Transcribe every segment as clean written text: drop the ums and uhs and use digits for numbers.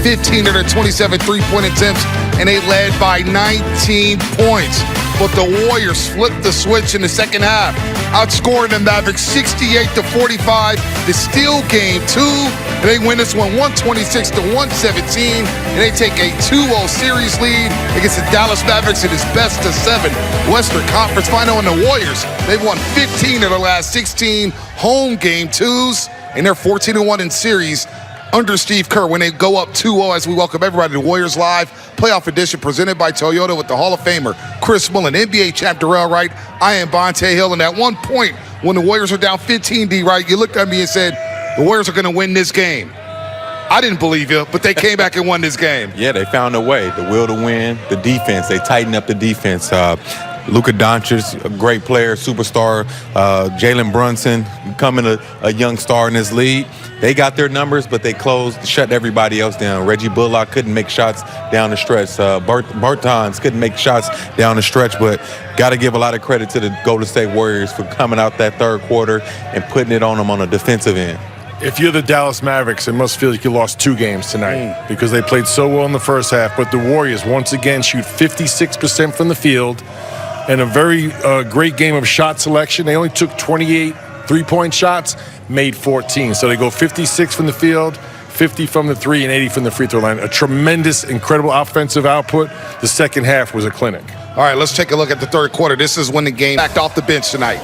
15 of their 27 three-point attempts, and they led by 19 points. But the Warriors flipped the switch in the second half, outscoring the Mavericks 68-45 to steal game 2. And they win this one 126-117, and they take a 2-0 series lead against the Dallas Mavericks in his best-of-7 Western Conference Final. And the Warriors, they've won 15 of their last 16 home game 2s, and they're 14-1 in series under Steve Kerr when they go up 2-0. As we welcome everybody to the Warriors Live Playoff Edition presented by Toyota with the Hall of Famer Chris Mullin, NBA champ Darrell Wright. I am Bonte Hill, and at one point when the Warriors were down 15, D. Wright, you looked at me and said, the Warriors are going to win this game. I didn't believe you, but they came back and won this game. Yeah, they found a way, the will to win, the defense. They tightened up the defense. Luka Doncic, a great player, superstar. Jalen Brunson, becoming a young star in this league. They got their numbers, but they shut everybody else down. Reggie Bullock couldn't make shots down the stretch. Bertans couldn't make shots down the stretch, but got to give a lot of credit to the Golden State Warriors for coming out that third quarter and putting it on them on the defensive end. If you're the Dallas Mavericks, it must feel like you lost 2 games tonight because they played so well in the first half. But the Warriors, once again, shoot 56% from the field and a very great game of shot selection. They only took 28 three-point shots, made 14. So they go 56 from the field, 50 from the 3, and 80 from the free throw line. A tremendous, incredible offensive output. The second half was a clinic. All right, let's take a look at the third quarter. This is when the game backed off the bench tonight.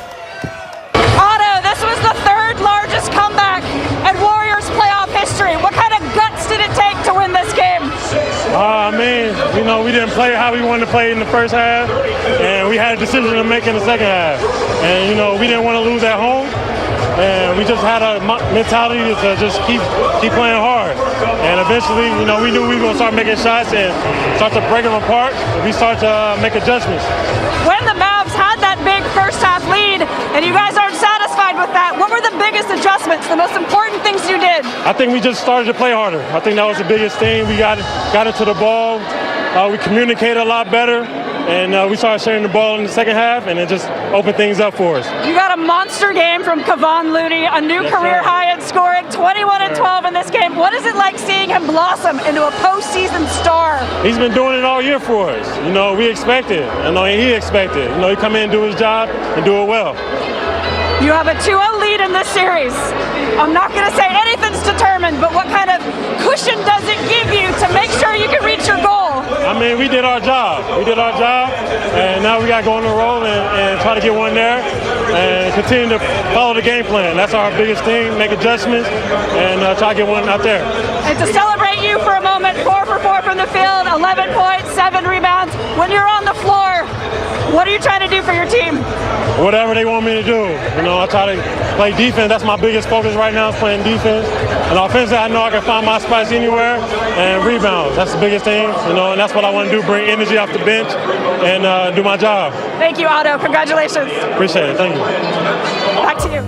Otto, this was the 3rd largest comeback in Warriors playoff history. What kind of guts did it take to win this game? We didn't play how we wanted to play in the first half, and we had a decision to make in the second half. And, we didn't want to lose at home, and we just had a mentality to just keep playing hard. And eventually, we knew we were going to start making shots and start to break them apart, and we start to make adjustments. When the Mavs had that big first half lead, and you guys aren't satisfied with that, what were the biggest adjustments, the most important things you did? I think we just started to play harder. I think that was the biggest thing. We got into the ball. We communicated a lot better, and we started sharing the ball in the second half, and it just opened things up for us. You got a monster game from Kevon Looney, a new career high in scoring, 21 and 12 in this game. What is it like seeing him blossom into a postseason star? He's been doing it all year for us. We expected, and he expected. He come in and do his job and do it well. You have a 2-0 lead in this series. I'm not going to say anything's determined, but what kind of cushion does it give you to make sure you can reach your goal? We did our job. And now we got to go on the roll and try to get one there and continue to follow the game plan. That's our biggest thing, make adjustments, and try to get one out there. And to celebrate you for a moment, 4 for 4 from the field, 11 points, 7 rebounds. When you're on the floor, what are you trying to do for your team? Whatever they want me to do. I try to play defense. That's my biggest focus right now is playing defense. And offensively, I know I can find my spots anywhere and rebounds. That's the biggest thing, and that's what I want to do, bring energy off the bench and do my job. Thank you, Otto. Congratulations. Appreciate it. Thank you. Back to you.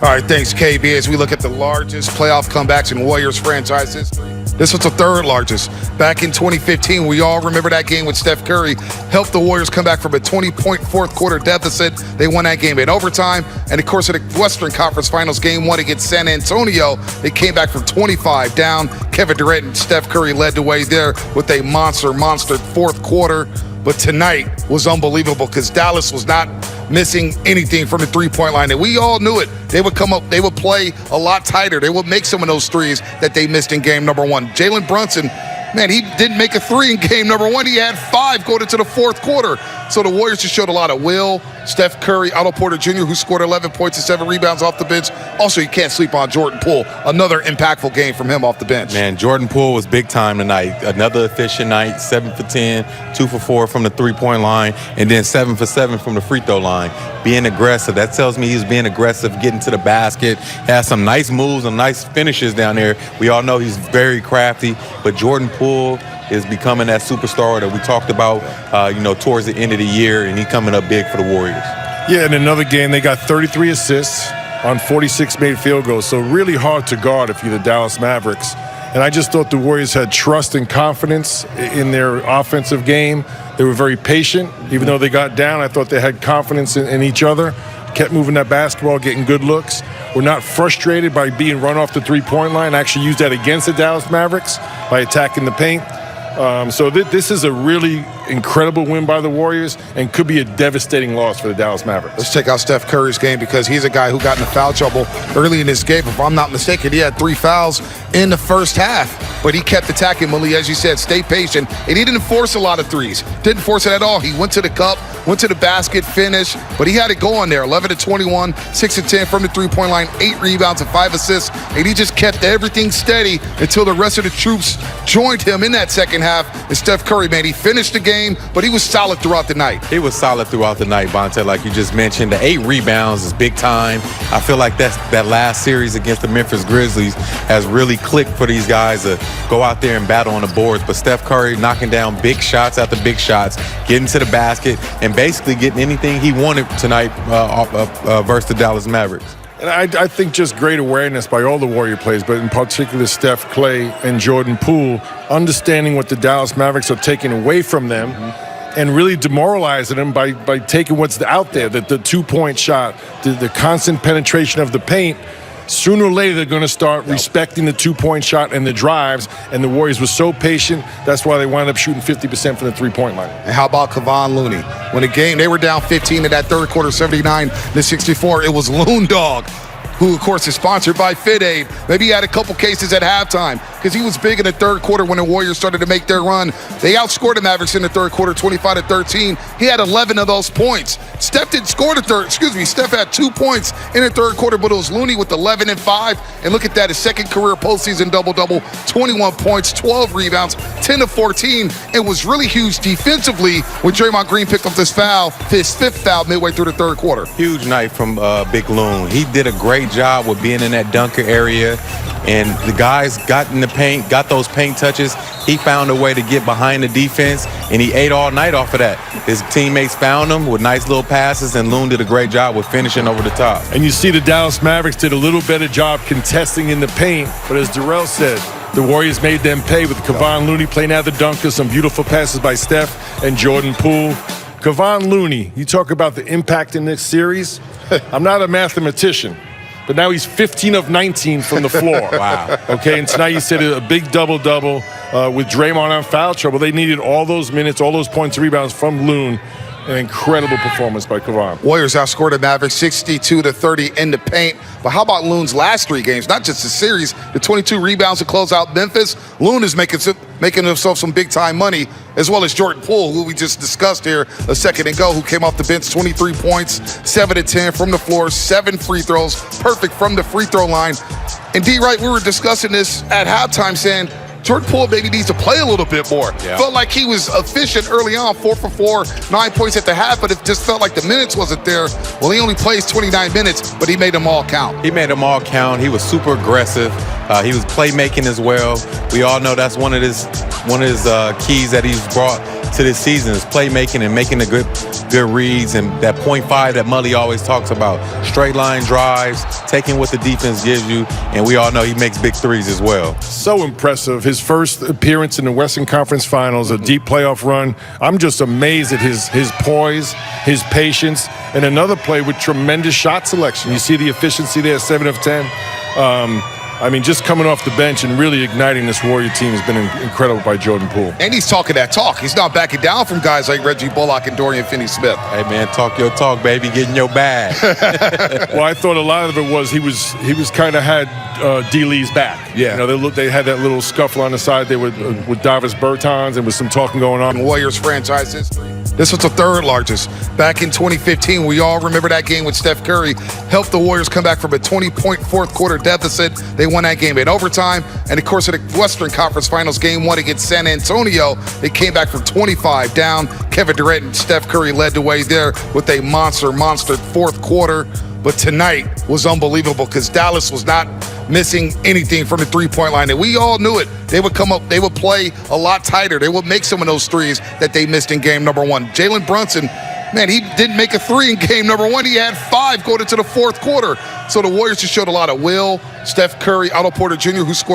All right, thanks, KB. As we look at the largest playoff comebacks in Warriors franchise history, this was the 3rd largest. Back in 2015, we all remember that game with Steph Curry helped the Warriors come back from a 20-point fourth quarter deficit. They won that game in overtime. And of course, in the Western Conference Finals, game 1 against San Antonio, they came back from 25 down. Kevin Durant and Steph Curry led the way there with a monster fourth quarter. But tonight was unbelievable because Dallas was not missing anything from the three-point line. And we all knew it. They would come up, they would play a lot tighter. They would make some of those threes that they missed in game number 1. Jalen Brunson, man, he didn't make a 3 in game number 1. He had 5 going into the fourth quarter. So the Warriors just showed a lot of will. Steph Curry, Otto Porter Jr., who scored 11 points and 7 rebounds off the bench. Also, you can't sleep on Jordan Poole. Another impactful game from him off the bench. Man, Jordan Poole was big time tonight. Another efficient night, 7 for 10, 2 for 4 from the three-point line, and then 7 for 7 from the free throw line. Being aggressive, that tells me he's being aggressive, getting to the basket. Has some nice moves and nice finishes down there. We all know he's very crafty, but Jordan Poole is becoming that superstar that we talked about, towards the end of the year, and he's coming up big for the Warriors. Yeah, in another game, they got 33 assists on 46 made field goals, so really hard to guard if you're the Dallas Mavericks. And I just thought the Warriors had trust and confidence in their offensive game. They were very patient. Even though they got down, I thought they had confidence in each other. kept moving that basketball, getting good looks. We're not frustrated by being run off the three-point line. I actually used that against the Dallas Mavericks by attacking the paint. So this is a really incredible win by the Warriors and could be a devastating loss for the Dallas Mavericks. Let's check out Steph Curry's game because he's a guy who got into foul trouble early in this game. If I'm not mistaken, he had 3 fouls in the first half, but he kept attacking. Malik, as you said, stay patient, and he didn't force a lot of threes. Didn't force it at all. He went to the cup, went to the basket, finished, but he had it going there. 11 to 21, 6 to 10 from the three-point line, 8 rebounds and 5 assists, and he just kept everything steady until the rest of the troops joined him in that second half. And Steph Curry, man, he finished the game, but he was solid throughout the night. He was solid throughout the night, Bonte, like you just mentioned. The 8 rebounds is big time. I feel like that last series against the Memphis Grizzlies has really clicked for these guys to go out there and battle on the boards. But Steph Curry knocking down big shots after big shots, getting to the basket, and basically getting anything he wanted tonight versus the Dallas Mavericks. And I think just great awareness by all the Warrior players, but in particular Steph, Clay, and Jordan Poole, understanding what the Dallas Mavericks are taking away from them and really demoralizing them by taking what's out there, the 2-point shot, the constant penetration of the paint. Sooner or later, they're going to start respecting the 2-point shot and the drives, and the Warriors were so patient. That's why they wound up shooting 50% from the 3-point line. And how about Kevon Looney? When the game, they were down 15 in that third quarter, 79 to 64. It was Loon Dog, who, of course, is sponsored by Fit Aid. Maybe he had a couple cases at halftime because he was big in the third quarter when the Warriors started to make their run. They outscored the Mavericks in the third quarter, 25 to 13. He had 11 of those points. Steph didn't score Steph had 2 points in the third quarter, but it was Looney with 11 and 5. And look at that, his second career postseason double-double, 21 points, 12 rebounds, 10 to 14. It was really huge defensively when Draymond Green picked up this foul, his 5th foul midway through the third quarter. Huge night from Big Loon. He did a great job with being in that dunker area, and the guys got in the paint, got those paint touches. He found a way to get behind the defense, and he ate all night off of that. His teammates found him with nice little passes, and Loon did a great job with finishing over the top. And you see the Dallas Mavericks did a little better job contesting in the paint, but as Darrell said, the Warriors made them pay with Kevon Looney playing out the dunker, some beautiful passes by Steph and Jordan Poole. Kevon Looney, you talk about the impact in this series. I'm not a mathematician, but now he's 15 of 19 from the floor. Wow. Okay, and tonight you said a big double-double with Draymond on foul trouble. They needed all those minutes, all those points, rebounds from Loon. An incredible performance by Kevon. Warriors outscored the Mavericks 62 to 30 in the paint. But how about Loon's last 3 games? Not just the series, the 22 rebounds to close out Memphis. Loon is making himself some big-time money, as well as Jordan Poole, who we just discussed here a second ago, who came off the bench, 23 points, 7 to 10 from the floor, 7 free throws, perfect from the free throw line. And D-Wright, we were discussing this at halftime, saying Jordan Poole maybe needs to play a little bit more. Yeah. Felt like he was efficient early on, 4 for 4, 9 points at the half, but it just felt like the minutes wasn't there. Well, he only plays 29 minutes, but he made them all count. He made them all count. He was super aggressive. He was playmaking as well. We all know that's one of his keys that he's brought to this season is playmaking and making the good reads, and that 0.5 that Mully always talks about. Straight line drives, taking what the defense gives you, and we all know he makes big threes as well. So impressive. His first appearance in the Western Conference Finals, a deep playoff run. I'm just amazed at his poise, his patience, and another play with tremendous shot selection. You see the efficiency there, 7 of 10. I mean, just coming off the bench and really igniting this Warrior team has been incredible by Jordan Poole. And he's talking that talk. He's not backing down from guys like Reggie Bullock and Dorian Finney-Smith. Hey, man, talk your talk, baby. Get in your bag. Well, I thought a lot of it was he was kind of had D. Lee's back. Yeah. You know, they had that little scuffle on the side there with Davis Bertans, and with some talking going on. In Warriors franchise history, this was the 3rd largest. Back in 2015, we all remember that game with Steph Curry helped the Warriors come back from a 20-point fourth quarter deficit. They won that game in overtime. And of course, in the Western Conference Finals, game 1 against San Antonio, they came back from 25 down. Kevin Durant and Steph Curry led the way there with a monster fourth quarter. But tonight was unbelievable because Dallas was not missing anything from the 3-point line. And we all knew it. They would come up, they would play a lot tighter. They would make some of those threes that they missed in game number 1. Jalen Brunson, man, he didn't make a 3 in game number 1. He had 5 going into the fourth quarter. So the Warriors just showed a lot of will. Steph Curry, Otto Porter Jr., who scored